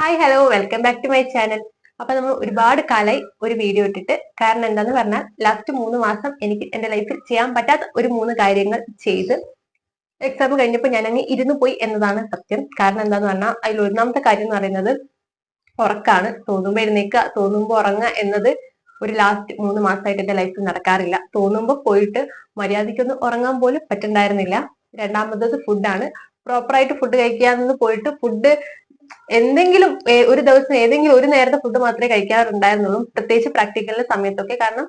Hi hello welcome back to my channel. അപ്പൊ നമ്മൾ ഒരുപാട് കാലമായി ഒരു വീഡിയോ ഇട്ടിട്ട്. കാരണം എന്താന്ന് പറഞ്ഞാൽ ലാസ്റ്റ് 3 മാസം എനിക്ക് എന്റെ ലൈഫിൽ ചെയ്യാൻ പറ്റാത്ത ഒരു 3 കാര്യങ്ങൾ ചെയ്ത് എക്സാം കഴിഞ്ഞപ്പോൾ ഞാൻ അങ്ങ് ഇരുന്നു പോയി എന്നതാണ് സത്യം. കാരണം എന്താന്ന് പറഞ്ഞാൽ അതിൽ ഒന്നാമത്തെ കാര്യം എന്ന് പറയുന്നത് ഉറക്കാണ്. തോന്നുമ്പോ എഴുന്നേക്കുക, തോന്നുമ്പോ ഉറങ്ങുക എന്നത് ഒരു ലാസ്റ്റ് 3 മാസമായിട്ട് എന്റെ ലൈഫിൽ നടക്കാറില്ല. തോന്നുമ്പോ പോയിട്ട് മര്യാദയ്ക്കൊന്നും ഉറങ്ങാൻ പോലും പറ്റുണ്ടായിരുന്നില്ല. രണ്ടാമത്തത് ഫുഡാണ്. പ്രോപ്പറായിട്ട് ഫുഡ് കഴിക്കാന്ന് പോയിട്ട് ഫുഡ് എന്തെങ്കിലും ഒരു ദിവസം ഏതെങ്കിലും ഒരു നേരത്തെ ഫുഡ് മാത്രമേ കഴിക്കാറുണ്ടായിരുന്നുള്ളൂ. പ്രത്യേകിച്ച് പ്രാക്ടിക്കലിന്റെ സമയത്തൊക്കെ. കാരണം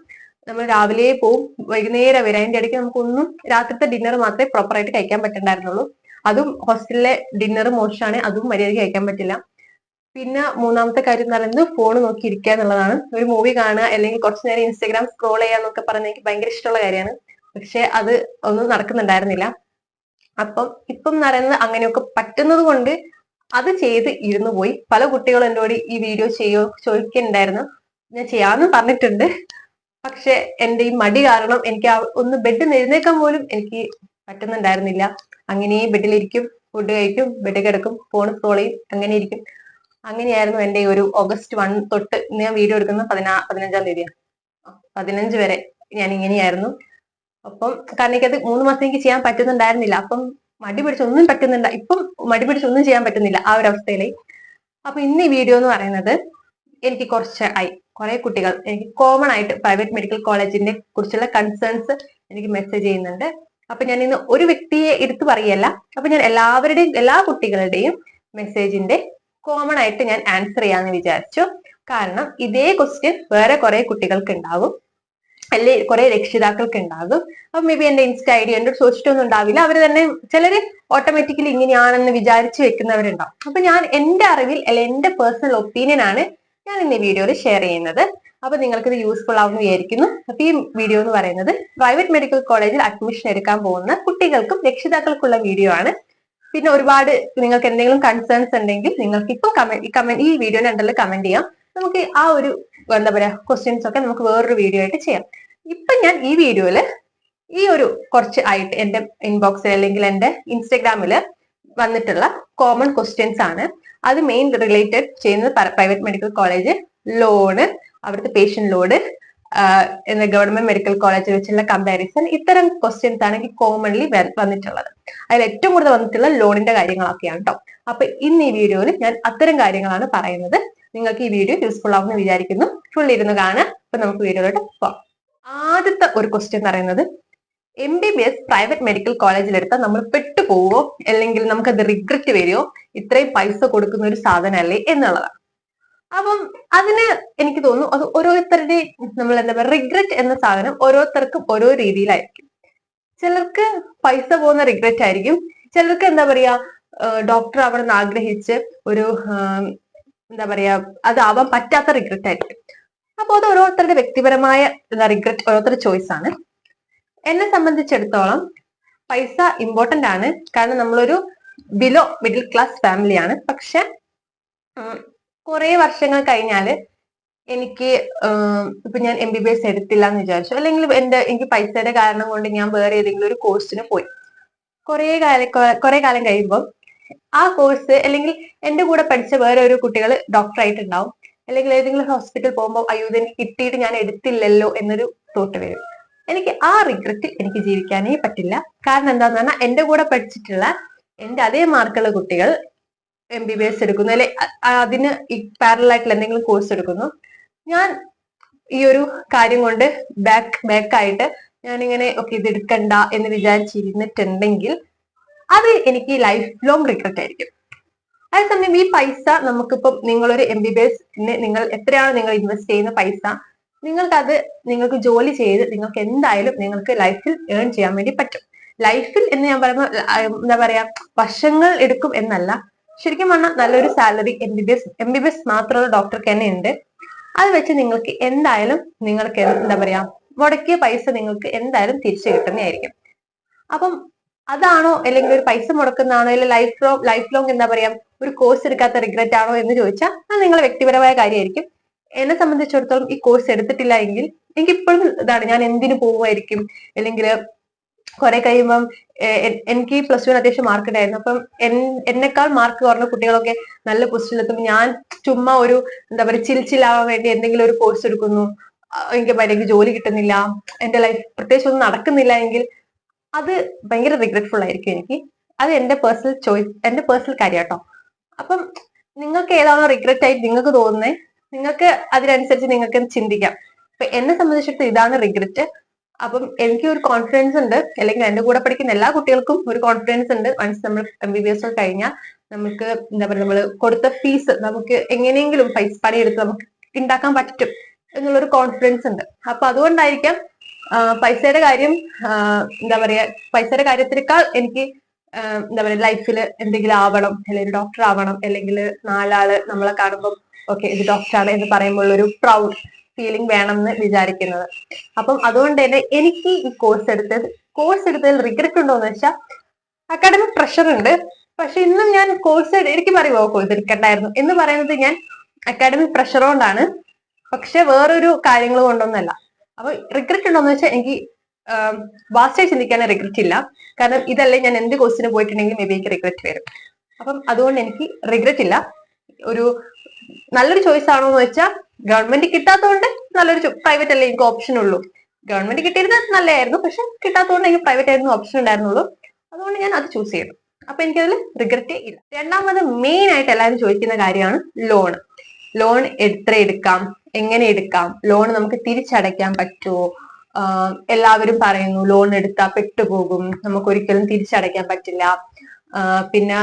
നമ്മൾ രാവിലെ പോവും, വൈകുന്നേരം വരെ. അതിന്റെ ഇടയ്ക്ക് നമുക്കൊന്നും രാത്രിത്തെ ഡിന്നർ മാത്രമേ പ്രോപ്പറായിട്ട് കഴിക്കാൻ പറ്റുന്നുണ്ടായിരുന്നുള്ളൂ. അതും ഹോസ്റ്റലിലെ ഡിന്നർ മോശമാണ്, അതും മര്യാദയ്ക്ക് കഴിക്കാൻ പറ്റില്ല. പിന്നെ മൂന്നാമത്തെ കാര്യം എന്ന് പറയുന്നത് ഫോൺ നോക്കി ഇരിക്കുക എന്നുള്ളതാണ്. ഒരു മൂവി കാണുക അല്ലെങ്കിൽ കുറച്ചു നേരം ഇൻസ്റ്റാഗ്രാം സ്ക്രോൾ ചെയ്യാന്നൊക്കെ പറഞ്ഞാൽ എനിക്ക് ഭയങ്കര ഇഷ്ടമുള്ള കാര്യമാണ്. പക്ഷെ അത് ഒന്നും നടക്കുന്നുണ്ടായിരുന്നില്ല. ഇപ്പം എന്ന് പറയുന്നത് അങ്ങനെയൊക്കെ പറ്റുന്നത് കൊണ്ട് അത് ചെയ്ത് ഇരുന്നു പോയി. പല കുട്ടികളും എന്നോട് ഈ വീഡിയോ ചോദിക്കുന്നുണ്ടായിരുന്നു. ഞാൻ ചെയ്യാമെന്ന് പറഞ്ഞിട്ടുണ്ട്. പക്ഷെ എന്റെ ഈ മടി കാരണം എനിക്ക് ഒന്ന് ബെഡിൽ നിന്ന് എഴുന്നേക്കാൻ പോലും എനിക്ക് പറ്റുന്നുണ്ടായിരുന്നില്ല. അങ്ങനെ ബെഡിലിരിക്കും, ഫുഡ് കഴിക്കും, ബെഡിൽ കിടക്കും, ഫോൺ സ്ക്രോൾ ചെയ്യും, അങ്ങനെ ഇരിക്കും. അങ്ങനെയായിരുന്നു എന്റെ ഒരു ഓഗസ്റ്റ് 1 തൊട്ട്. ഞാൻ വീഡിയോ എടുക്കുന്ന 15-ാം തീയതിയാണ്. 15 വരെ ഞാൻ ഇങ്ങനെയായിരുന്നു. കാരണം എനിക്കത് 3 മാസം എനിക്ക് ചെയ്യാൻ പറ്റുന്നുണ്ടായിരുന്നില്ല. മടി പിടിച്ചൊന്നും പറ്റുന്നില്ല. ഇപ്പം മടി പിടിച്ചൊന്നും ചെയ്യാൻ പറ്റുന്നില്ല ആ ഒരു അവസ്ഥയില്. ഇന്ന് ഈ വീഡിയോ എന്ന് പറയുന്നത് എനിക്ക് കുറെ കുട്ടികൾ എനിക്ക് കോമൺ ആയിട്ട് പ്രൈവറ്റ് മെഡിക്കൽ കോളേജിനെ കുറിച്ചുള്ള കൺസേൺസ് എനിക്ക് മെസ്സേജ് ചെയ്യുന്നുണ്ട്. ഞാൻ ഇന്ന് ഒരു വ്യക്തിയെ എടുത്തു പറയല്ല. ഞാൻ എല്ലാ കുട്ടികളുടെയും മെസ്സേജിന്റെ കോമൺ ആയിട്ട് ഞാൻ ആൻസർ ചെയ്യാന്ന് വിചാരിച്ചു. കാരണം ഇതേ ക്വസ്റ്റ്യൻ വേറെ കുറെ കുട്ടികൾക്ക് ഉണ്ടാകും, അല്ലെ കുറെ രക്ഷിതാക്കൾക്ക് ഉണ്ടാകും. മേ ബി എന്റെ ഇൻസ്റ്റ ഐഡി എന്നോട് ചോദിച്ചിട്ടൊന്നും ഉണ്ടാവില്ല. അവര് തന്നെ ചിലര് ഓട്ടോമാറ്റിക്കലി ഇങ്ങനെയാണെന്ന് വിചാരിച്ചു വെക്കുന്നവരുണ്ടാവും. ഞാൻ എന്റെ അറിവിൽ അല്ലെ എന്റെ പേഴ്സണൽ ഒപ്പീനിയൻ ആണ് ഞാൻ ഇന്ന് ഈ വീഡിയോയിൽ ഷെയർ ചെയ്യുന്നത്. നിങ്ങൾക്ക് ഇത് യൂസ്ഫുൾ ആവുമെന്ന് വിചാരിക്കുന്നു. ഈ വീഡിയോ എന്ന് പറയുന്നത് പ്രൈവറ്റ് മെഡിക്കൽ കോളേജിൽ അഡ്മിഷൻ എടുക്കാൻ പോകുന്ന കുട്ടികൾക്കും രക്ഷിതാക്കൾക്കുള്ള വീഡിയോ ആണ്. പിന്നെ ഒരുപാട് നിങ്ങൾക്ക് എന്തെങ്കിലും കൺസേൺസ് ഉണ്ടെങ്കിൽ നിങ്ങൾക്ക് ഇപ്പൊ ഈ വീഡിയോയുടെ അണ്ടറിൽ കമന്റ് ചെയ്യാം. നമുക്ക് ആ ഒരു എന്താ പറയാ ക്വസ്റ്റ്യൻസ് ഒക്കെ നമുക്ക് വേറൊരു വീഡിയോ ആയിട്ട് ചെയ്യാം. ഞാൻ ഈ വീഡിയോയില് ഈ ഒരു കുറച്ച് ആയിട്ട് എന്റെ ഇൻബോക്സിൽ അല്ലെങ്കിൽ എന്റെ ഇൻസ്റ്റഗ്രാമില് വന്നിട്ടുള്ള കോമൺ ക്വസ്റ്റ്യൻസ് ആണ്. അത് മെയിൻ റിലേറ്റഡ് ചെയ്യുന്നത് പ്രൈവറ്റ് മെഡിക്കൽ കോളേജ്, ലോണ്, അവിടുത്തെ patient load, government medical college വെച്ചുള്ള കമ്പാരിസൺ. ഇത്തരം ക്വസ്റ്റ്യൻസ് ആണ് എനിക്ക് കോമൺലി വന്നിട്ടുള്ളത്. അതിൽ ഏറ്റവും കൂടുതൽ വന്നിട്ടുള്ള ലോണിന്റെ കാര്യങ്ങളൊക്കെയാണ് കേട്ടോ. ഇന്ന് ഈ വീഡിയോയിൽ ഞാൻ അത്തരം കാര്യങ്ങളാണ് പറയുന്നത്. നിങ്ങൾക്ക് ഈ വീഡിയോ യൂസ്ഫുൾ ആവുമെന്ന് വിചാരിക്കുന്നു. ഫുൾ ഇരുന്ന് കാണാം. നമുക്ക് വീഡിയോയിലോട്ട് പോവാം. ആദ്യത്തെ ഒരു ക്വസ്റ്റ്യൻ എന്ന് പറയുന്നത്, MBBS പ്രൈവറ്റ് മെഡിക്കൽ കോളേജിൽ എടുത്താൽ നമ്മൾ പെട്ടുപോവോ, അല്ലെങ്കിൽ നമുക്കത് റിഗ്രറ്റ് വരുമോ, ഇത്രയും പൈസ കൊടുക്കുന്ന ഒരു സാധനമല്ലേ എന്നുള്ളതാണ്. അതിന് എനിക്ക് തോന്നുന്നു അത് ഓരോരുത്തരുടെ നമ്മൾ എന്താ പറയുക, റിഗ്രറ്റ് എന്ന സാധനം ഓരോരുത്തർക്കും ഓരോ രീതിയിലായിരിക്കും. ചിലർക്ക് പൈസ പോകുന്ന റിഗ്രറ്റ് ആയിരിക്കും. ചിലർക്ക് എന്താ പറയാ ഡോക്ടർ ആവണമെന്ന് ആഗ്രഹിച്ച് ഒരു എന്താ പറയാ അതാവാൻ പറ്റാത്ത റിഗ്രറ്റ് ആയിരിക്കും. അത് ഓരോരുത്തരുടെ വ്യക്തിപരമായ റിഗ്രറ്റ്, ഓരോരുത്തരുടെ ചോയ്സ് ആണ്. എന്നെ സംബന്ധിച്ചിടത്തോളം പൈസ ഇമ്പോർട്ടന്റ് ആണ്. കാരണം നമ്മളൊരു ബിലോ മിഡിൽ ക്ലാസ് ഫാമിലിയാണ്. പക്ഷെ കുറെ വർഷങ്ങൾ കഴിഞ്ഞാല് എനിക്ക് ഞാൻ MBBS എടുത്തില്ല എന്ന് വിചാരിച്ചു, അല്ലെങ്കിൽ എനിക്ക് പൈസയുടെ കാരണം കൊണ്ട് ഞാൻ വേറെ ഏതെങ്കിലും ഒരു കോഴ്സിന് പോയി. കുറെ കാലം കഴിയുമ്പോൾ ആ കോഴ്സ് അല്ലെങ്കിൽ എന്റെ കൂടെ പഠിച്ച വേറെ ഒരു കുട്ടികൾ ഡോക്ടർ ആയിട്ടുണ്ടാവും, അല്ലെങ്കിൽ ഏതെങ്കിലും ഹോസ്പിറ്റൽ പോകുമ്പോൾ അയ്യോ ഇതെനിക്ക് കിട്ടിയിട്ട് ഞാൻ എടുത്തില്ലല്ലോ എന്നൊരു തോട്ട് വരും. എനിക്ക് ആ റിഗ്രറ്റ് എനിക്ക് ജീവിക്കാനേ പറ്റില്ല. കാരണം എന്താന്ന് പറഞ്ഞാൽ എന്റെ കൂടെ പഠിച്ചിട്ടുള്ള എന്റെ അതേ മാർക്കുള്ള കുട്ടികൾ MBBS എടുക്കുന്നു, അല്ലെ അതിന് പാരലൽ ആയിട്ടുള്ള എന്തെങ്കിലും കോഴ്സ് എടുക്കുന്നു. ഞാൻ ഈ ഒരു കാര്യം കൊണ്ട് ബാക്കായിട്ട് ഞാനിങ്ങനെ ഇത് എടുക്കണ്ട എന്ന് വിചാരിച്ചിരുന്നിട്ടുണ്ടെങ്കിൽ അത് എനിക്ക് ലൈഫ് ലോങ് റിഗ്രറ്റ് ആയിരിക്കും. അതേസമയം ഈ പൈസ നമുക്കിപ്പം നിങ്ങളൊരു MBBS നിങ്ങൾ എത്രയാണോ നിങ്ങൾ ഇൻവെസ്റ്റ് ചെയ്യുന്ന പൈസ, നിങ്ങൾക്ക് ജോലി ചെയ്ത് നിങ്ങൾക്ക് എന്തായാലും നിങ്ങൾക്ക് ലൈഫിൽ ഏൺ ചെയ്യാൻ വേണ്ടി പറ്റും. ലൈഫിൽ എന്ന് ഞാൻ പറയുമ്പോൾ എന്താ പറയാ വർഷങ്ങൾ എടുക്കും എന്നല്ല, ശരിക്കും പറഞ്ഞാൽ നല്ലൊരു സാലറി MBBS മാത്രമുള്ള ഡോക്ടർക്ക് തന്നെ ഉണ്ട്. അത് വെച്ച് നിങ്ങൾക്ക് എന്തായാലും നിങ്ങൾക്ക് എന്താ പറയാ മുടക്കിയ പൈസ നിങ്ങൾക്ക് എന്തായാലും തിരിച്ചു കിട്ടുന്നതായിരിക്കും. അതാണോ, അല്ലെങ്കിൽ ഒരു പൈസ മുടക്കുന്നതാണോ, അല്ലെങ്കിൽ ലൈഫ് ലോങ് എന്താ പറയാ ഒരു കോഴ്സ് എടുക്കാത്ത റിഗ്രറ്റ് ആണോ എന്ന് ചോദിച്ചാൽ അത് നിങ്ങളുടെ വ്യക്തിപരമായ കാര്യമായിരിക്കും. എന്നെ സംബന്ധിച്ചിടത്തോളം ഈ കോഴ്സ് എടുത്തിട്ടില്ല എങ്കിൽ എനിക്ക് ഇപ്പോഴും ഇതാണ്, ഞാൻ എന്തിനു പോവുമായിരിക്കും, അല്ലെങ്കിൽ കുറെ കഴിയുമ്പം എനിക്ക് +2 അത്യാവശ്യം മാർക്ക് ഉണ്ടായിരുന്നു. അപ്പം എന്നെക്കാൾ മാർക്ക് കുറഞ്ഞ കുട്ടികളൊക്കെ നല്ല പൊസിഷനിലെത്തുമ്പോൾ ഞാൻ ചുമ്മാ ഒരു എന്താ പറയുക ചിൽച്ചിലാവാൻ വേണ്ടി എന്തെങ്കിലും ഒരു കോഴ്സ് എടുക്കുന്നു, എനിക്ക് മര്യാദയ്ക്ക് ജോലി കിട്ടുന്നില്ല, എന്റെ ലൈഫ് പ്രത്യേകിച്ച് ഒന്നും നടക്കുന്നില്ല എങ്കിൽ അത് ഭയങ്കര റിഗ്രറ്റ്ഫുൾ ആയിരിക്കും എനിക്ക്. അത് എന്റെ പേഴ്സണൽ ചോയ്സ്, എന്റെ പേഴ്സണൽ കാര്യം കേട്ടോ. അപ്പം നിങ്ങൾക്ക് ഏതാണോ റിഗ്രറ്റ് ആയിട്ട് നിങ്ങൾക്ക് തോന്നുന്നത്, നിങ്ങൾക്ക് അതിനനുസരിച്ച് നിങ്ങൾക്ക് ചിന്തിക്കാം. അപ്പൊ എന്നെ സംബന്ധിച്ചിടത്ത് ഇതാണ് റിഗ്രറ്റ്. അപ്പം എനിക്ക് ഒരു കോൺഫിഡൻസ് ഉണ്ട്, അല്ലെങ്കിൽ എന്റെ കൂടെ പഠിക്കുന്ന എല്ലാ കുട്ടികൾക്കും ഒരു കോൺഫിഡൻസ് ഉണ്ട്. വൺസ് നമ്മൾ MBBS കഴിഞ്ഞാൽ നമുക്ക് എന്താ പറയുക, നമ്മൾ കൊടുത്ത ഫീസ് നമുക്ക് എങ്ങനെയെങ്കിലും പൈസ പണിയെടുത്ത് നമുക്ക് ഉണ്ടാക്കാൻ പറ്റും എന്നുള്ളൊരു കോൺഫിഡൻസ് ഉണ്ട്. അപ്പൊ അതുകൊണ്ടായിരിക്കാം പൈസയുടെ കാര്യം എന്താ പറയാ, പൈസയുടെ കാര്യത്തിനേക്കാൾ എനിക്ക് എന്താ പറയുക ലൈഫിൽ എന്തെങ്കിലും ആവണം, അല്ലെങ്കിൽ ഒരു ഡോക്ടർ ആവണം, അല്ലെങ്കിൽ നാലാള് നമ്മളെ കാണുമ്പോൾ ഓക്കെ ഇത് ഡോക്ടറാണ് എന്ന് പറയുമ്പോൾ ഒരു പ്രൗഡ് ഫീലിംഗ് വേണം എന്ന് വിചാരിക്കുന്നത്. അപ്പം അതുകൊണ്ട് തന്നെ എനിക്ക് ഈ കോഴ്സ് എടുത്തതിൽ റിഗ്രറ്റ് ഉണ്ടോ എന്ന് വെച്ചാൽ അക്കാഡമിക് പ്രഷർ ഉണ്ട്. പക്ഷെ ഇന്നും ഞാൻ കോഴ്സ് എനിക്ക് പറയുമോ കോഴ്സ് എടുക്കണ്ടായിരുന്നു എന്ന് പറയുന്നത് ഞാൻ അക്കാഡമിക് പ്രഷർ കൊണ്ടാണ്, പക്ഷെ വേറൊരു കാര്യങ്ങൾ കൊണ്ടൊന്നല്ല. അപ്പൊ റിഗ്രറ്റ് ഉണ്ടോ എന്ന് വെച്ചാൽ എനിക്ക് വാസ്റ്റായി ചിന്തിക്കാൻ റിഗ്രറ്റ് ഇല്ല. കാരണം ഇതല്ലേ ഞാൻ എന്ത് കോഴ്സിന് പോയിട്ടുണ്ടെങ്കിൽ മേ ബി എനിക്ക് റിഗ്രറ്റ് വരും. അപ്പം അതുകൊണ്ട് എനിക്ക് റിഗ്രറ്റ് ഇല്ല. ഒരു നല്ലൊരു ചോയ്സ് ആണോ എന്ന് വെച്ചാൽ ഗവൺമെന്റ് കിട്ടാത്തതുകൊണ്ട് നല്ലൊരു പ്രൈവറ്റ് അല്ലേ എനിക്ക് ഓപ്ഷൻ ഉള്ളൂ. ഗവൺമെന്റ് കിട്ടിയിരുന്നത് നല്ലതായിരുന്നു, പക്ഷെ കിട്ടാത്തതുകൊണ്ട് എനിക്ക് പ്രൈവറ്റ് ആയിരുന്നു ഓപ്ഷൻ ഉണ്ടായിരുന്നുള്ളൂ. അതുകൊണ്ട് ഞാൻ അത് ചൂസ് ചെയ്തു. അപ്പൊ എനിക്കതിൽ റിഗ്രറ്റ് ഇല്ല. രണ്ടാമത് മെയിൻ ആയിട്ട് എല്ലാവരും ചോദിക്കുന്ന കാര്യമാണ് ലോൺ. ലോൺ എത്ര എടുക്കാം, എങ്ങനെ എടുക്കാം, ലോൺ നമുക്ക് തിരിച്ചടയ്ക്കാൻ പറ്റുമോ? എല്ലാവരും പറയുന്നു ലോൺ എടുത്താൽ പെട്ടുപോകും, നമുക്ക് ഒരിക്കലും തിരിച്ചടയ്ക്കാൻ പറ്റില്ല. പിന്നെ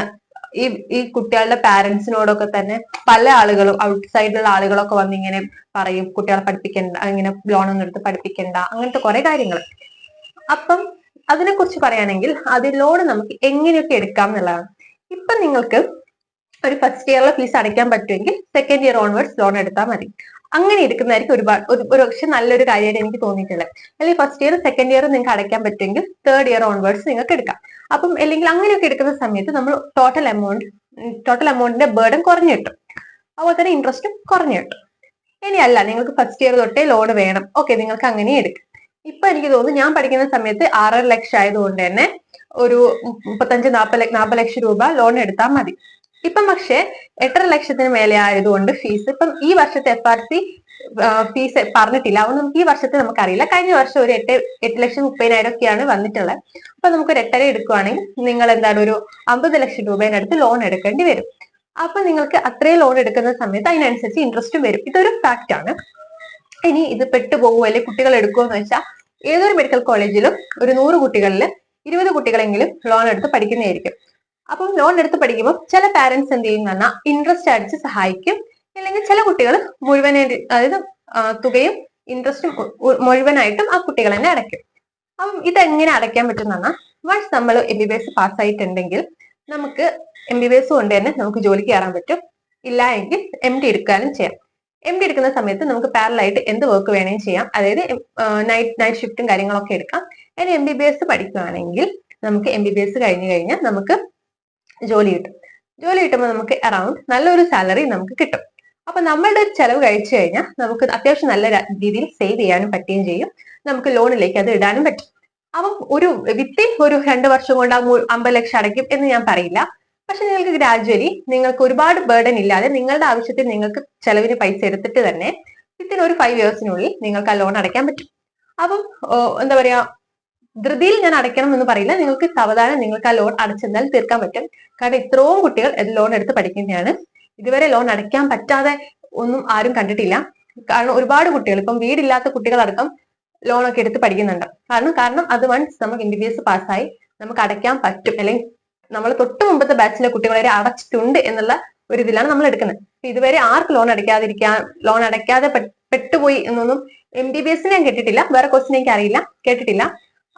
ഈ കുട്ടികളുടെ പാരന്റ്സിനോടൊക്കെ തന്നെ പല ആളുകളും ഔട്ട്സൈഡിലുള്ള ആളുകളൊക്കെ വന്ന് ഇങ്ങനെ പറയും കുട്ടികളെ പഠിപ്പിക്കണ്ട, ഇങ്ങനെ ലോൺ ഒന്നും എടുത്ത് പഠിപ്പിക്കണ്ട, അങ്ങനത്തെ കുറെ കാര്യങ്ങൾ. അപ്പം അതിനെ കുറിച്ച് പറയുകയാണെങ്കിൽ അത് ലോൺ നമുക്ക് എങ്ങനെയൊക്കെ എടുക്കാം എന്നുള്ളതാണ്. ഇപ്പൊ നിങ്ങൾക്ക് ഒരു ഫസ്റ്റ് ഇയറിലെ ഫീസ് അടയ്ക്കാൻ പറ്റുമെങ്കിൽ സെക്കൻഡ് ഇയർ ഓൺവേർഡ്സ് ലോൺ എടുത്താൽ മതി. അങ്ങനെ എടുക്കുന്നതായിരിക്കും ഒരു പക്ഷെ നല്ലൊരു കാര്യമായിട്ട് എനിക്ക് തോന്നിയിട്ടുള്ളത്. അല്ലെങ്കിൽ ഫസ്റ്റ് ഇയർ സെക്കൻഡ് ഇയർ നിങ്ങൾക്ക് അടയ്ക്കാൻ പറ്റുമെങ്കിൽ തേർഡ് ഇയർ ഓൺവേർഡ്സ് നിങ്ങൾക്ക് എടുക്കാം. അപ്പം അല്ലെങ്കിൽ അങ്ങനെയൊക്കെ എടുക്കുന്ന സമയത്ത് നമ്മൾ ടോട്ടൽ എമൗണ്ടിന്റെ ബേർഡൻ കുറഞ്ഞു കിട്ടും, അതുപോലെ തന്നെ ഇൻട്രസ്റ്റും കുറഞ്ഞു കിട്ടും. ഇനിയല്ല നിങ്ങൾക്ക് ഫസ്റ്റ് ഇയർ തൊട്ടേ ലോൺ വേണം, ഓക്കെ നിങ്ങൾക്ക് അങ്ങനെ എടുക്കാം. ഇപ്പൊ എനിക്ക് തോന്നുന്നു ഞാൻ പഠിക്കുന്ന സമയത്ത് 6.5 ലക്ഷം ആയതുകൊണ്ട് തന്നെ ഒരു 35-40 ലക്ഷം രൂപ ലോൺ എടുത്താൽ മതി. ഇപ്പം പക്ഷെ 8.5 ലക്ഷത്തിന് മേലെ ആയതുകൊണ്ട് ഫീസ് ഇപ്പം ഈ വർഷത്തെ FRC ഫീസ് പറഞ്ഞിട്ടില്ല, അതുകൊണ്ട് നമുക്ക് ഈ വർഷത്തെ നമുക്കറിയില്ല. കഴിഞ്ഞ വർഷം ഒരു 8,30,000 ഒക്കെയാണ് വന്നിട്ടുള്ളത്. അപ്പൊ നമുക്കൊരു 8.5 എടുക്കുവാണെങ്കിൽ നിങ്ങൾ എന്താണ് ഒരു 50 ലക്ഷം രൂപേനടുത്ത് ലോൺ എടുക്കേണ്ടി വരും. അപ്പൊ നിങ്ങൾക്ക് അത്രയും ലോൺ എടുക്കുന്ന സമയത്ത് അതിനനുസരിച്ച് ഇൻട്രസ്റ്റും വരും. ഇതൊരു ഫാക്റ്റ് ആണ്. ഇനി ഇത് പെട്ടുപോകുമോ അല്ലെങ്കിൽ കുട്ടികൾ എടുക്കുമോ എന്ന് വെച്ചാൽ ഏതൊരു മെഡിക്കൽ കോളേജിലും ഒരു 100 കുട്ടികളിൽ 20 കുട്ടികളെങ്കിലും ലോൺ എടുത്ത് പഠിക്കുന്നതായിരിക്കും. അപ്പം ലോൺ എടുത്ത് പഠിക്കുമ്പോൾ ചില പാരന്റ്സ് എന്ത് ചെയ്യും പറഞ്ഞാൽ ഇൻട്രസ്റ്റ് അടിച്ച് സഹായിക്കും, അല്ലെങ്കിൽ ചില കുട്ടികൾ മുഴുവനായിട്ട് അതായത് തുകയും ഇൻട്രസ്റ്റും മുഴുവനായിട്ടും ആ കുട്ടികൾ തന്നെ അടയ്ക്കും. അപ്പം ഇതെങ്ങനെ അടയ്ക്കാൻ പറ്റും പറഞ്ഞാൽ വൺസ് നമ്മൾ MBBS പാസ്സായിട്ടുണ്ടെങ്കിൽ നമുക്ക് MBBS കൊണ്ട് തന്നെ നമുക്ക് ജോലിക്ക് കയറാൻ പറ്റും. ഇല്ല എങ്കിൽ MD എടുക്കാനും ചെയ്യാം. MD എടുക്കുന്ന സമയത്ത് നമുക്ക് പാരലായിട്ട് എന്ത് വർക്ക് വേണമെങ്കിലും ചെയ്യാം, അതായത് നൈറ്റ് ഷിഫ്റ്റും കാര്യങ്ങളൊക്കെ എടുക്കാം. ഇനി MBBS പഠിക്കുകയാണെങ്കിൽ നമുക്ക് MBBS കഴിഞ്ഞു കഴിഞ്ഞാൽ നമുക്ക് ജോലി കിട്ടും. ജോലി കിട്ടുമ്പോൾ നമുക്ക് അറൌണ്ട് നല്ലൊരു സാലറി നമുക്ക് കിട്ടും. അപ്പൊ നമ്മളുടെ ചെലവ് കഴിച്ചു കഴിഞ്ഞാൽ നമുക്ക് അത്യാവശ്യം നല്ല രീതിയിൽ സേവ് ചെയ്യാനും പറ്റുകയും ചെയ്യും. നമുക്ക് ലോണിലേക്ക് അത് ഇടാനും പറ്റും. അപ്പം ഒരു വിത്തിൻ ഒരു 2 വർഷം കൊണ്ട് 50 ലക്ഷം അടയ്ക്കും എന്ന് ഞാൻ പറയില്ല. പക്ഷെ നിങ്ങൾക്ക് ഗ്രാജുവലി നിങ്ങൾക്ക് ഒരുപാട് ബേർഡൻ ഇല്ലാതെ നിങ്ങളുടെ ആവശ്യത്തിൽ നിങ്ങൾക്ക് ചെലവിന് പൈസ എടുത്തിട്ട് തന്നെ വിത്തിൻ ഒരു 5 ഇയേഴ്സിനുള്ളിൽ നിങ്ങൾക്ക് ആ ലോൺ അടയ്ക്കാൻ പറ്റും. അപ്പം എന്താ പറയാ, ധൃതിയിൽ ഞാൻ അടയ്ക്കണം എന്ന് പറയില്ല, നിങ്ങൾക്ക് സാവധാനം നിങ്ങൾക്ക് ആ ലോൺ അടച്ചെന്നാൽ തീർക്കാൻ പറ്റും. കാരണം ഇത്രയും കുട്ടികൾ ലോൺ എടുത്ത് പഠിക്കുന്നതാണ്. ഇതുവരെ ലോൺ അടയ്ക്കാൻ പറ്റാതെ ഒന്നും ആരും കണ്ടിട്ടില്ല. കാരണം ഒരുപാട് കുട്ടികൾ ഇപ്പം വീടില്ലാത്ത കുട്ടികളടക്കം ലോണൊക്കെ എടുത്ത് പഠിക്കുന്നുണ്ട്. കാരണം അത് വൺസ് നമുക്ക് MBBS പാസ്സായി നമുക്ക് അടയ്ക്കാൻ പറ്റും, അല്ലെങ്കിൽ നമ്മൾ തൊട്ട് മുമ്പത്തെ ബാച്ചിലെ കുട്ടികൾ വരെ അടച്ചിട്ടുണ്ട് എന്നുള്ള ഒരു ഇതിലാണ് നമ്മൾ എടുക്കുന്നത്. ഇതുവരെ ആർക്ക് ലോൺ അടയ്ക്കാതെ പെട്ടുപോയി എന്നൊന്നും MBBS ഞാൻ കേട്ടിട്ടില്ല. വേറെ ക്വസ്റ്റ്യൻ എനിക്ക് അറിയില്ല, കേട്ടിട്ടില്ല.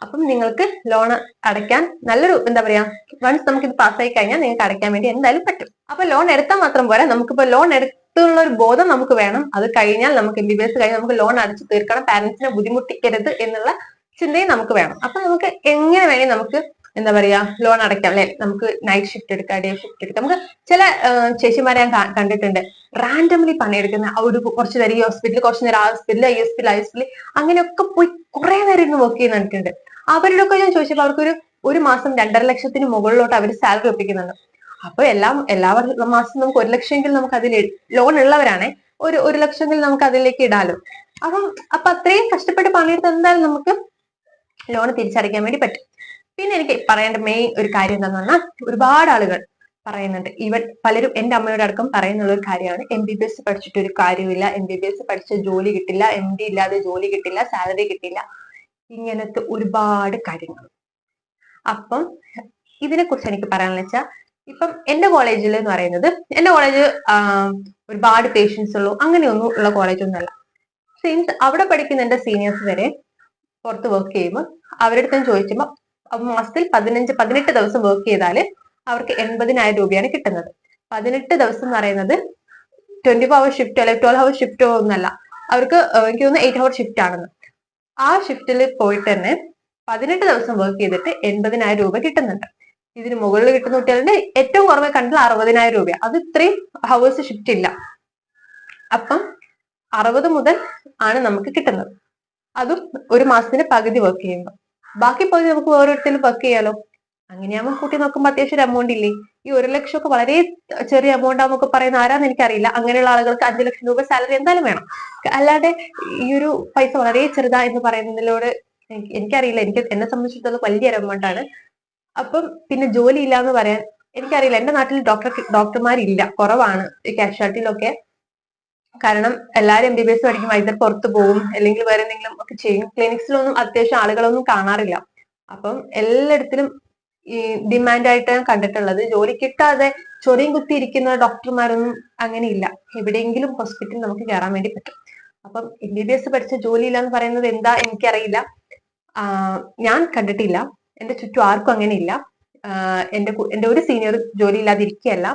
അപ്പം നിങ്ങൾക്ക് ലോൺ അടയ്ക്കാൻ നല്ലൊരു എന്താ പറയാ, വൺസ് നമുക്ക് ഇത് പാസ്സായി കഴിഞ്ഞാൽ നിങ്ങൾക്ക് അടയ്ക്കാൻ വേണ്ടി എന്തായാലും പറ്റും. അപ്പൊ ലോൺ എടുത്താൽ മാത്രം പോരാ, നമുക്കിപ്പോ ലോൺ എടുത്തുള്ള ഒരു ബോധം നമുക്ക് വേണം. അത് കഴിഞ്ഞാൽ നമുക്ക് MBBS കഴിഞ്ഞാൽ നമുക്ക് ലോൺ അടച്ചു തീർക്കണം, പാരന്റ്സിനെ ബുദ്ധിമുട്ടിക്കരുത് എന്നുള്ള ചിന്തയും നമുക്ക് വേണം. അപ്പൊ നമുക്ക് എങ്ങനെ വേണേ നമുക്ക് എന്താ പറയാ ലോൺ അടയ്ക്കാം അല്ലെ. നമുക്ക് നൈറ്റ് ഷിഫ്റ്റ് എടുക്കാം, ഡേ ഷിഫ്റ്റ് എടുക്കാം. നമുക്ക് ചില ചേച്ചിമാരെ ഞാൻ കണ്ടിട്ടുണ്ട് റാൻഡംലി പണിയെടുക്കുന്ന, ഒരു കുറച്ച് നേരം ഈ ഹോസ്പിറ്റലിൽ, കുറച്ച് നേരം ആ ഹോസ്പിറ്റലിൽ അങ്ങനെയൊക്കെ പോയി കുറെ നേരം ഇരുന്ന് വർക്ക് ചെയ്യുന്ന കണ്ടിട്ടുണ്ട്. അവരോടൊക്കെ ഞാൻ ചോദിച്ചപ്പോൾ അവർക്കൊരു ഒരു മാസം 2.5 ലക്ഷത്തിന് മുകളിലോട്ട് അവർ സാലറി ഒപ്പിക്കുന്നുണ്ട്. അപ്പൊ എല്ലാ മാസം നമുക്ക് 1 ലക്ഷമെങ്കിലും നമുക്ക് അതിൽ ലോൺ ഉള്ളവരാണ്, ഒരു 1 ലക്ഷമെങ്കിലും നമുക്ക് അതിലേക്ക് ഇടാലോ. അപ്പൊ അത്രയും കഷ്ടപ്പെട്ട് പണിയെടുത്ത് എന്തായാലും നമുക്ക് ലോൺ തിരിച്ചടയ്ക്കാൻ വേണ്ടി പറ്റും. പിന്നെ എനിക്ക് പറയേണ്ട മെയിൻ ഒരു കാര്യം എന്താന്ന് പറഞ്ഞാൽ, ഒരുപാട് ആളുകൾ പറയുന്നുണ്ട്, പലരും എന്റെ അമ്മയോട് അടക്കം പറയുന്നുള്ള ഒരു കാര്യമാണ്, MBBS പഠിച്ചിട്ട് ഒരു കാര്യമില്ല, MBBS പഠിച്ച ജോലി കിട്ടില്ല, MD ഇല്ലാതെ ജോലി കിട്ടില്ല, സാലറി കിട്ടില്ല, ഇങ്ങനത്തെ ഒരുപാട് കാര്യങ്ങൾ. അപ്പം ഇതിനെ കുറിച്ച് എനിക്ക് പറയാനുള്ള വെച്ചാൽ, ഇപ്പം എന്റെ കോളേജിൽ എന്ന് പറയുന്നത്, എന്റെ കോളേജ് ഒരുപാട് പേഷ്യൻസ് ഉള്ളൂ അങ്ങനെയൊന്നും ഉള്ള കോളേജ് ഒന്നുമല്ല. സിൻസ് അവിടെ പഠിക്കുന്ന എന്റെ സീനിയേഴ്സ് വരെ പുറത്ത് വർക്ക് ചെയ്യുമ്പോൾ അവരുടെ അടുത്ത് ചോദിക്കുമ്പോൾ മാസത്തിൽ 15-18 ദിവസം വർക്ക് ചെയ്താൽ അവർക്ക് 80,000 രൂപയാണ് കിട്ടുന്നത്. 18 ദിവസം എന്ന് പറയുന്നത് 24 hour ഷിഫ്റ്റോ അല്ലെങ്കിൽ 12 hour ഷിഫ്റ്റോ ഒന്നല്ല, അവർക്ക് എനിക്ക് തോന്നുന്നു 8 hour ഷിഫ്റ്റ് ആണെന്ന്. ആ ഷിഫ്റ്റിൽ പോയിട്ട് തന്നെ 18 ദിവസം വർക്ക് ചെയ്തിട്ട് 80,000 രൂപ കിട്ടുന്നുണ്ട്. ഇതിന് മുകളിൽ കിട്ടുന്ന കുട്ടികളുടെ ഏറ്റവും കുറവ് കണ്ടാൽ 60,000 രൂപ. അത് ഇത്രയും ഹവേഴ്സ് ഷിഫ്റ്റ് ഇല്ല. അപ്പം 60 മുതൽ ആണ് നമുക്ക് കിട്ടുന്നത്. അതും ഒരു മാസത്തിന് പകുതി വർക്ക് ചെയ്യുമ്പോൾ. ബാക്കി പകുതി നമുക്ക് ഓരോരുത്തരും വർക്ക് ചെയ്യാലോ. അങ്ങനെയാകുമ്പോൾ കൂട്ടി നോക്കുമ്പോൾ അത്യാവശ്യം ഒരു എമൗണ്ട് ഇല്ലേ? ഈ 1 ലക്ഷമൊക്കെ വളരെ ചെറിയ എമൗണ്ട് ആവുമ്പോൾ പറയുന്ന ആരാന്ന് എനിക്കറിയില്ല. അങ്ങനെയുള്ള ആളുകൾക്ക് 5 ലക്ഷം രൂപ സാലറി എന്തായാലും വേണം. അല്ലാതെ ഈ ഒരു പൈസ വളരെ ചെറുതാ എന്ന് പറയുന്നതിലൂടെ എനിക്കറിയില്ല. എന്നെ സംബന്ധിച്ചിടത്തോളം വലിയൊരു എമൗണ്ട് ആണ്. അപ്പം പിന്നെ ജോലി ഇല്ല എന്ന് പറയാൻ എനിക്കറിയില്ല. എന്റെ നാട്ടിൽ ഡോക്ടർമാരില്ല, കുറവാണ് ഈ കാഷ്വാലിറ്റിയിലൊക്കെ. കാരണം എല്ലാവരും MBBS പഠിക്കുമ്പോൾ either പുറത്ത് പോകും, അല്ലെങ്കിൽ വേറെ എന്തെങ്കിലും ഒക്കെ ചെയ്യും. ക്ലിനിക്സിലൊന്നും അത്യാവശ്യം ആളുകളൊന്നും കാണാറില്ല. അപ്പം എല്ലായിടത്തിലും ഈ ഡിമാൻഡായിട്ട് ഞാൻ കണ്ടിട്ടുള്ളത്, ജോലി കിട്ടാതെ ചൊറിയും കുത്തി ഇരിക്കുന്ന ഡോക്ടർമാരൊന്നും അങ്ങനെ ഇല്ല. എവിടെയെങ്കിലും ഹോസ്പിറ്റലിൽ നമുക്ക് കയറാൻ വേണ്ടി പറ്റും. അപ്പം MBBS പഠിച്ച ജോലിയില്ല എന്ന് പറയുന്നത് എന്താ എനിക്കറിയില്ല. ഞാൻ കണ്ടിട്ടില്ല, എന്റെ ചുറ്റും ആർക്കും അങ്ങനെ ഇല്ല. എന്റെ ഒരു സീനിയർ ജോലി ഇല്ലാതെ ഇരിക്കുകയല്ല,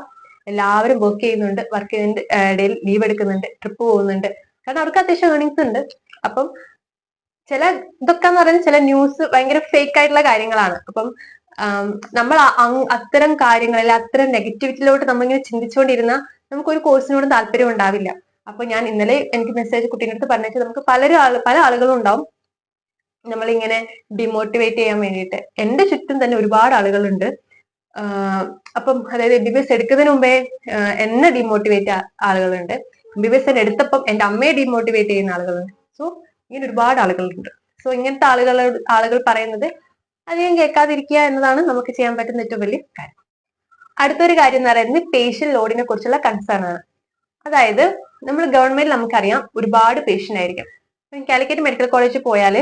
എല്ലാവരും വർക്ക് ചെയ്യുന്നുണ്ട്. വർക്ക് ചെയ്യുന്നുണ്ട്, ഇടയിൽ ലീവ് എടുക്കുന്നുണ്ട്, ട്രിപ്പ് പോകുന്നുണ്ട്. കാരണം അവർക്ക് അത്യാവശ്യം ഏർണിങ്സ് ഉണ്ട്. അപ്പം ചില ഇതൊക്കെ എന്ന് പറയുന്നത് ചില ന്യൂസ് ഭയങ്കര ഫേക്ക് ആയിട്ടുള്ള കാര്യങ്ങളാണ്. അപ്പം നമ്മൾ അത്തരം കാര്യങ്ങളിൽ അത്തരം നെഗറ്റിവിറ്റിയിലോട്ട് നമ്മളിങ്ങനെ ചിന്തിച്ചുകൊണ്ടിരുന്നാൽ നമുക്ക് ഒരു കോഴ്സിനോടും താല്പര്യം ഉണ്ടാവില്ല. അപ്പൊ ഞാൻ ഇന്നലെ എനിക്ക് മെസ്സേജ് കുട്ടീൻ്റെ അടുത്ത് പറഞ്ഞാൽ, നമുക്ക് പല ആളുകളും ഉണ്ടാവും നമ്മളിങ്ങനെ ഡിമോട്ടിവേറ്റ് ചെയ്യാൻ വേണ്ടിയിട്ട്. എന്റെ ചുറ്റും തന്നെ ഒരുപാട് ആളുകളുണ്ട്. അപ്പം അതായത് MBBS എടുക്കുന്നതിന് മുമ്പേ എന്നെ ഡിമോട്ടിവേറ്റ് ആളുകളുണ്ട്. MBBS എടുത്തപ്പം എന്റെ അമ്മയെ ഡിമോട്ടിവേറ്റ് ചെയ്യുന്ന ആളുകളുണ്ട്. സോ ഇങ്ങനെ ഒരുപാട് ആളുകളുണ്ട്. സോ ഇങ്ങനത്തെ ആളുകൾ പറയുന്നത് അധികം കേൾക്കാതിരിക്കുക എന്നതാണ് നമുക്ക് ചെയ്യാൻ പറ്റുന്ന ഏറ്റവും വലിയ കാര്യം. അടുത്തൊരു കാര്യം എന്ന് പറയുന്നത് പേഷ്യന്റ് ലോഡിനെ കുറിച്ചുള്ള കൺസേൺ ആണ്. അതായത് നമ്മൾ ഗവൺമെന്റിൽ നമുക്കറിയാം ഒരുപാട് പേഷ്യന്റ് ആയിരിക്കും. കാലിക്കറ്റ് മെഡിക്കൽ കോളേജിൽ പോയാൽ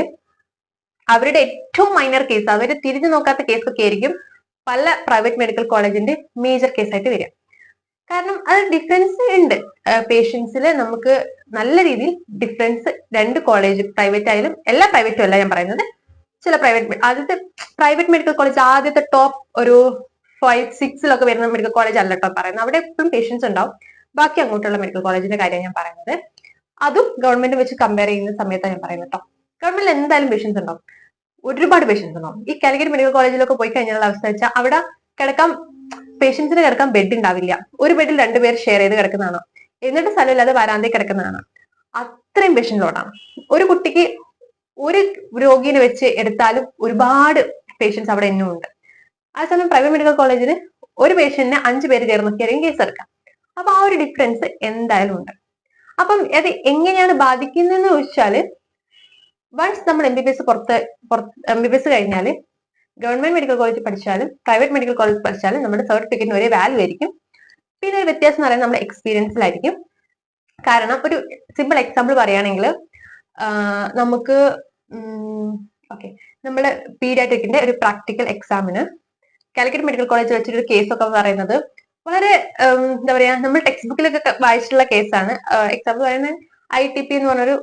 അവരുടെ ഏറ്റവും മൈനർ കേസ്, അവർ തിരിഞ്ഞു നോക്കാത്ത കേസൊക്കെ ആയിരിക്കും പല പ്രൈവറ്റ് മെഡിക്കൽ കോളേജിന്റെ മേജർ കേസായിട്ട് വരിക. കാരണം അത് ഡിഫറൻസ് ഉണ്ട്. പേഷ്യൻസിൽ നമുക്ക് നല്ല രീതിയിൽ ഡിഫറൻസ് രണ്ട് കോളേജ്, പ്രൈവറ്റ് ആയാലും, എല്ലാ പ്രൈവറ്റും അല്ല ഞാൻ പറയുന്നത്, ചില ആദ്യത്തെ പ്രൈവറ്റ് മെഡിക്കൽ കോളേജ് ആദ്യത്തെ ടോപ്പ് ഒരു 5-6 വരുന്ന മെഡിക്കൽ കോളേജ് അല്ല കേട്ടോ പറയുന്നത്. അവിടെ എപ്പോഴും പേഷ്യൻസ് ഉണ്ടാവും. ബാക്കി അങ്ങോട്ടുള്ള മെഡിക്കൽ കോളേജിന്റെ കാര്യം ഞാൻ പറയുന്നത്. അതും ഗവൺമെന്റ് വെച്ച് കമ്പയർ ചെയ്യുന്ന സമയത്താണ് ഞാൻ പറയുന്നത് കേട്ടോ. ഗവൺമെന്റിൽ എന്തായാലും പേഷ്യൻസ് ഉണ്ടാവും, ഒരുപാട് പേഷ്യൻസ് ഉണ്ടാവും. ഈ കാലിക്കറ്റ് മെഡിക്കൽ കോളേജിലൊക്കെ പോയി കഴിഞ്ഞാലുള്ള അവസ്ഥ വെച്ചാൽ അവിടെ പേഷ്യൻസിന് കിടക്കാൻ ബെഡ് ഉണ്ടാവില്ല. ഒരു ബെഡിൽ 2 പേർ ഷെയർ ചെയ്ത് കിടക്കുന്നതാണ്. എന്നിട്ട് സ്ഥലമില്ലാതെ വരാന്തയിൽ കിടക്കുന്നതാണ്. അത്രയും പേഷ്യന്റ് ലോഡാണ്. ഒരു കുട്ടിക്ക് ഒരു രോഗിനെ വെച്ച് എടുത്താലും ഒരുപാട് പേഷ്യൻസ് അവിടെ എന്നും ഉണ്ട്. അതേസമയം പ്രൈവറ്റ് മെഡിക്കൽ കോളേജിന് ഒരു പേഷ്യന്റിനെ 5 പേര് ചേർന്നൊക്കെയായിരിക്കും കേസ് എടുക്കാം. അപ്പൊ ആ ഒരു ഡിഫറൻസ് എന്തായാലും ഉണ്ട്. അപ്പം അത് എങ്ങനെയാണ് ബാധിക്കുന്നതെന്ന് ചോദിച്ചാല്, വൺസ് നമ്മൾ MBBS കഴിഞ്ഞാൽ ഗവൺമെന്റ് മെഡിക്കൽ കോളേജ് പഠിച്ചാലും പ്രൈവറ്റ് മെഡിക്കൽ കോളേജ് പഠിച്ചാലും നമ്മുടെ സർട്ടിഫിക്കറ്റിന് ഒരേ വാല്യൂ ആയിരിക്കും. പിന്നെ ഒരു വ്യത്യാസം എന്ന് പറയുന്നത് നമ്മുടെ എക്സ്പീരിയൻസിലായിരിക്കും. കാരണം ഒരു സിമ്പിൾ എക്സാമ്പിൾ പറയുകയാണെങ്കിൽ, നമുക്ക് നമ്മുടെ പീഡിയാട്രിക്കിന്റെ ഒരു പ്രാക്ടിക്കൽ എക്സാമിന് കാലിക്കറ്റ് മെഡിക്കൽ കോളേജ് വെച്ചൊരു കേസൊക്കെ പറയുന്നത് വളരെ എന്താ പറയാ, നമ്മൾ ടെക്സ്റ്റ് ബുക്കിലൊക്കെ വായിച്ചിട്ടുള്ള കേസാണ്. എക്സാമ്പിൾ പറയുന്നത് ITP എന്ന് പറഞ്ഞൊരു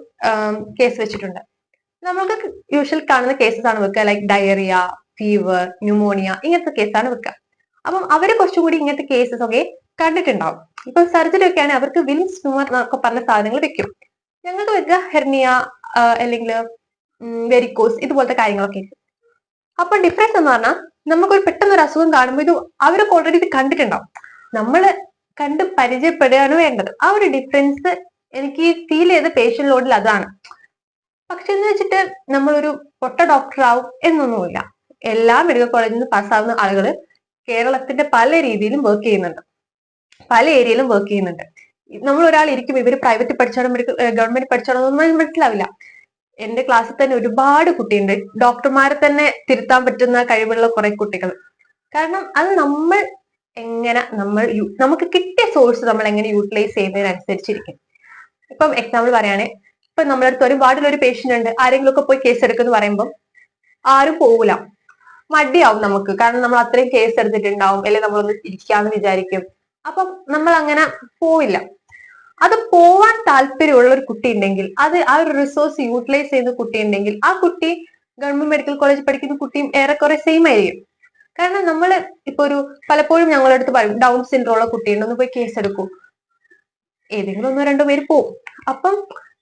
കേസ് വെച്ചിട്ടുണ്ട്. നമ്മൾക്ക് യൂഷ്വൽ കാണുന്ന കേസസ് ആണ് വെക്കുക, ലൈക്ക് ഡയറിയ, ഫീവർ, ന്യൂമോണിയ, ഇങ്ങനത്തെ കേസാണ് വെക്കുക. അപ്പം അവര് കുറച്ചുകൂടി ഇങ്ങനത്തെ കേസസ് ഒക്കെ കണ്ടിട്ടുണ്ടാവും. ഇപ്പൊ സർജറി ഒക്കെ ആണെങ്കിൽ അവർക്ക് വിൽസ് ട്യൂമർ എന്നൊക്കെ പറഞ്ഞ സാധനങ്ങൾ വെക്കും. ഞങ്ങൾക്ക് വെക്കുക ഹെർണിയ അല്ലെങ്കിൽ വെരിക്കോസ്, ഇതുപോലത്തെ കാര്യങ്ങളൊക്കെ. അപ്പൊ ഡിഫറൻസ് എന്ന് പറഞ്ഞാൽ നമുക്കൊരു പെട്ടെന്ന് ഒരു അസുഖം കാണുമ്പോൾ ഇത് അവരൊക്കെ ഓൾറെഡി ഇത് കണ്ടിട്ടുണ്ടാവും. നമ്മള് കണ്ട് പരിചയപ്പെടുകയാണ് വേണ്ടത്. ആ ഒരു ഡിഫറൻസ് എനിക്ക് ഫീൽ ചെയ്ത പേഷ്യന്റ് ലോഡിൽ അതാണ്. പക്ഷെ എന്ന് വെച്ചിട്ട് നമ്മളൊരു പൊട്ട ഡോക്ടർ ആവും എന്നൊന്നുമില്ല. എല്ലാ മെഡിക്കൽ കോളേജിൽ നിന്ന് പാസ്സാവുന്ന ആളുകൾ കേരളത്തിന്റെ പല രീതിയിലും വർക്ക് ചെയ്യുന്നുണ്ട്, പല ഏരിയയിലും വർക്ക് ചെയ്യുന്നുണ്ട്. നമ്മൾ ഒരാൾ ഇരിക്കും ഇവര് പ്രൈവറ്റ് പഠിച്ചാണോ മെഡിക്കൽ ഗവൺമെന്റ് പഠിച്ചാണോ ഒന്നും മനസ്സിലാവില്ല. എന്റെ ക്ലാസ്സിൽ തന്നെ ഒരുപാട് കുട്ടിയുണ്ട്, ഡോക്ടർമാരെ തന്നെ തിരുത്താൻ പറ്റുന്ന കഴിവുള്ള കുറെ കുട്ടികൾ. കാരണം അത് നമ്മൾ എങ്ങനെ നമുക്ക് കിട്ടിയ സോഴ്സ് നമ്മൾ എങ്ങനെ യൂട്ടിലൈസ് ചെയ്യുന്നതിനനുസരിച്ചിരിക്കും. ഇപ്പം എക്സാമ്പിൾ പറയുകയാണെങ്കിൽ, ഇപ്പൊ നമ്മുടെ അടുത്ത് ഒരു വാർഡിലൊരു പേഷ്യന്റ് ഉണ്ട്, ആരെങ്കിലും ഒക്കെ പോയി കേസ് എടുക്കുമെന്ന് പറയുമ്പോൾ ആരും പോകില്ല, മടിയാവും നമുക്ക്. കാരണം നമ്മൾ അത്രയും കേസ് എടുത്തിട്ടുണ്ടാവും, അല്ലെങ്കിൽ നമ്മളൊന്ന് ഇരിക്കാന്ന് വിചാരിക്കും. അപ്പം നമ്മൾ അങ്ങനെ പോവില്ല. അത് പോവാൻ താല്പര്യമുള്ള ഒരു കുട്ടി ഉണ്ടെങ്കിൽ, അത് ആ ഒരു റിസോഴ്സ് യൂട്ടിലൈസ് ചെയ്യുന്ന കുട്ടി ഉണ്ടെങ്കിൽ, ആ കുട്ടി ഗവൺമെന്റ് മെഡിക്കൽ കോളേജ് പഠിക്കുന്ന കുട്ടിയും ഏറെക്കുറെ സെയിം ആയിരിക്കും. കാരണം നമ്മൾ ഇപ്പൊ പലപ്പോഴും ഞങ്ങളുടെ അടുത്ത് പറയും, ഡൗൺ സിൻഡ്രോം ഉള്ള കുട്ടിയുണ്ട്, ഒന്ന് പോയി കേസ് എടുക്കും, ഏതെങ്കിലും 1-2 പേര് പോവും. അപ്പം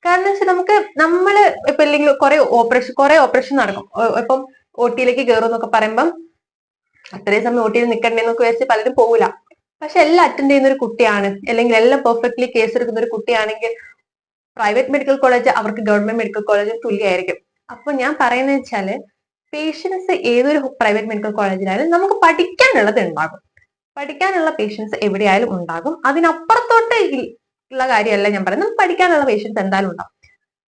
കാരണം വെച്ചാൽ നമ്മള് ഇപ്പൊ ഇല്ലെങ്കിൽ കുറെ ഓപ്പറേഷൻ നടക്കും. ഇപ്പം OT-യിലേക്ക് കയറും എന്നൊക്കെ പറയുമ്പം അത്രയും സമയം OT-യിൽ നിൽക്കണ്ടേന്നൊക്കെ വെച്ച് പലരും പോകില്ല. പക്ഷെ എല്ലാം അറ്റൻഡ് ചെയ്യുന്ന ഒരു കുട്ടിയാണ്, അല്ലെങ്കിൽ എല്ലാം പെർഫെക്റ്റ്ലി കേസ് എടുക്കുന്ന ഒരു കുട്ടിയാണെങ്കിൽ പ്രൈവറ്റ് മെഡിക്കൽ കോളേജ് അവർക്ക് ഗവൺമെന്റ് മെഡിക്കൽ കോളേജ് തുല്യമായിരിക്കും. അപ്പൊ ഞാൻ പറയുന്നത് വെച്ചാല്, പേഷ്യൻസ് ഏതൊരു പ്രൈവറ്റ് മെഡിക്കൽ കോളേജിലായാലും നമുക്ക് പഠിക്കാനുള്ളത് ഉണ്ടാകും, പഠിക്കാനുള്ള പേഷ്യൻസ് എവിടെയായാലും ഉണ്ടാകും. അതിനപ്പുറത്തോട്ട് ഉള്ള കാര്യമല്ല ഞാൻ പറയുന്നത്, നമുക്ക് പഠിക്കാനുള്ള പേഷ്യൻസ് എന്തായാലും ഉണ്ടാവും.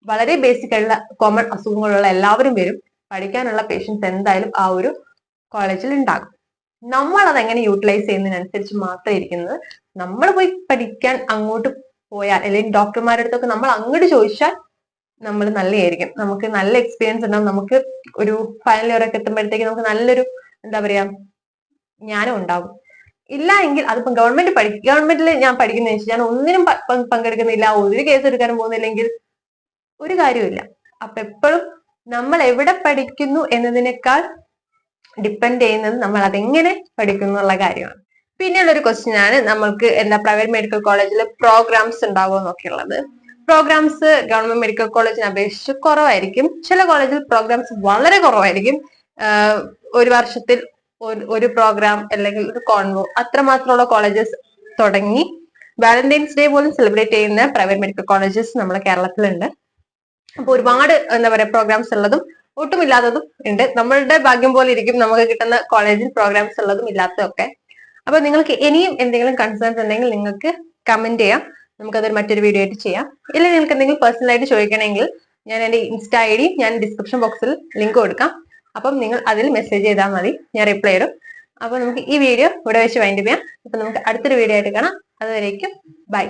വളരെ ബേസിക് ആയിട്ടുള്ള കോമൺ അസുഖങ്ങളുള്ള എല്ലാവരും വരും, പഠിക്കാനുള്ള പേഷ്യൻസ് എന്തായാലും ആ ഒരു കോളേജിൽ ഉണ്ടാകും. നമ്മൾ അത് എങ്ങനെ യൂട്ടിലൈസ് ചെയ്യുന്നതിനനുസരിച്ച് മാത്രമേ ഇരിക്കുന്നത്. നമ്മൾ പോയി പഠിക്കാൻ അങ്ങോട്ട് പോയാൽ, അല്ലെങ്കിൽ ഡോക്ടർമാരുടെ അടുത്തൊക്കെ നമ്മൾ അങ്ങോട്ട് ചോദിച്ചാൽ നമ്മൾ നല്ലതായിരിക്കും, നമുക്ക് നല്ല എക്സ്പീരിയൻസ് ഉണ്ടാവും. നമുക്ക് ഒരു ഫൈനൽ ഇയർ ഒക്കെ എത്തുമ്പോഴത്തേക്ക് നമുക്ക് നല്ലൊരു എന്താ പറയാ ജ്ഞാനം ഉണ്ടാവും. ഇല്ല എങ്കിൽ അതിപ്പം ഗവൺമെന്റിൽ ഞാൻ പഠിക്കുന്ന വെച്ചാൽ ഞാൻ ഒന്നിനും പങ്കെടുക്കുന്നില്ല, ഒരു കേസ് എടുക്കാനും പോകുന്നില്ലെങ്കിൽ ഒരു കാര്യമില്ല. അപ്പൊ എപ്പോഴും നമ്മൾ എവിടെ പഠിക്കുന്നു എന്നതിനേക്കാൾ ഡിപ്പെൻഡ് ചെയ്യുന്നത് നമ്മൾ അതെങ്ങനെ പഠിക്കുന്നു എന്നുള്ള കാര്യമാണ്. പിന്നെയുള്ള ഒരു ക്വസ്റ്റ്യൻ ആണ്, നമ്മൾക്ക് പ്രൈവറ്റ് മെഡിക്കൽ കോളേജിൽ പ്രോഗ്രാംസ് ഉണ്ടാവുമോ എന്നൊക്കെ ഉള്ളത്. പ്രോഗ്രാംസ് ഗവൺമെന്റ് മെഡിക്കൽ കോളേജിനെ അപേക്ഷിച്ച് കുറവായിരിക്കും. ചില കോളേജിൽ പ്രോഗ്രാംസ് വളരെ കുറവായിരിക്കും. ഒരു വർഷത്തിൽ ഒരു പ്രോഗ്രാം അല്ലെങ്കിൽ ഒരു കോൺവോ അത്രമാത്രമുള്ള കോളേജസ് തുടങ്ങി വാലന്റൈൻസ് ഡേ പോലും സെലിബ്രേറ്റ് ചെയ്യുന്ന പ്രൈവറ്റ് മെഡിക്കൽ കോളേജസ് നമ്മുടെ കേരളത്തിലുണ്ട്. അപ്പൊ ഒരുപാട് എന്താ പറയാ പ്രോഗ്രാംസ് ഉള്ളതും ഒട്ടുമില്ലാത്തതും ഉണ്ട്. നമ്മളുടെ ഭാഗ്യം പോലെ ഇരിക്കും നമുക്ക് കിട്ടുന്ന കോളേജിൽ പ്രോഗ്രാംസ് ഉള്ളതും ഇല്ലാത്തതും ഒക്കെ. അപ്പൊ നിങ്ങൾക്ക് ഇനിയും എന്തെങ്കിലും കൺസേൺസ് ഉണ്ടെങ്കിൽ നിങ്ങൾക്ക് കമന്റ് ചെയ്യാം, നമുക്കതൊരു മറ്റൊരു വീഡിയോ ആയിട്ട് ചെയ്യാം. ഇല്ല നിങ്ങൾക്ക് എന്തെങ്കിലും പേഴ്സണൽ ആയിട്ട് ചോദിക്കണമെങ്കിൽ ഞാൻ എന്റെ ഇൻസ്റ്റാ ID ഞാൻ ഡിസ്ക്രിപ്ഷൻ ബോക്സിൽ ലിങ്ക് കൊടുക്കാം. അപ്പം നിങ്ങൾ അതിൽ മെസ്സേജ് ചെയ്താൽ മതി, ഞാൻ റിപ്ലൈ ഇടും. അപ്പൊ നമുക്ക് ഈ വീഡിയോ ഇവിടെ വെച്ച് വൈൻഡ് ചെയ്യാം. അപ്പൊ നമുക്ക് അടുത്തൊരു വീഡിയോ ആയിട്ട് കാണാം. അതുവരേക്കും ബൈ.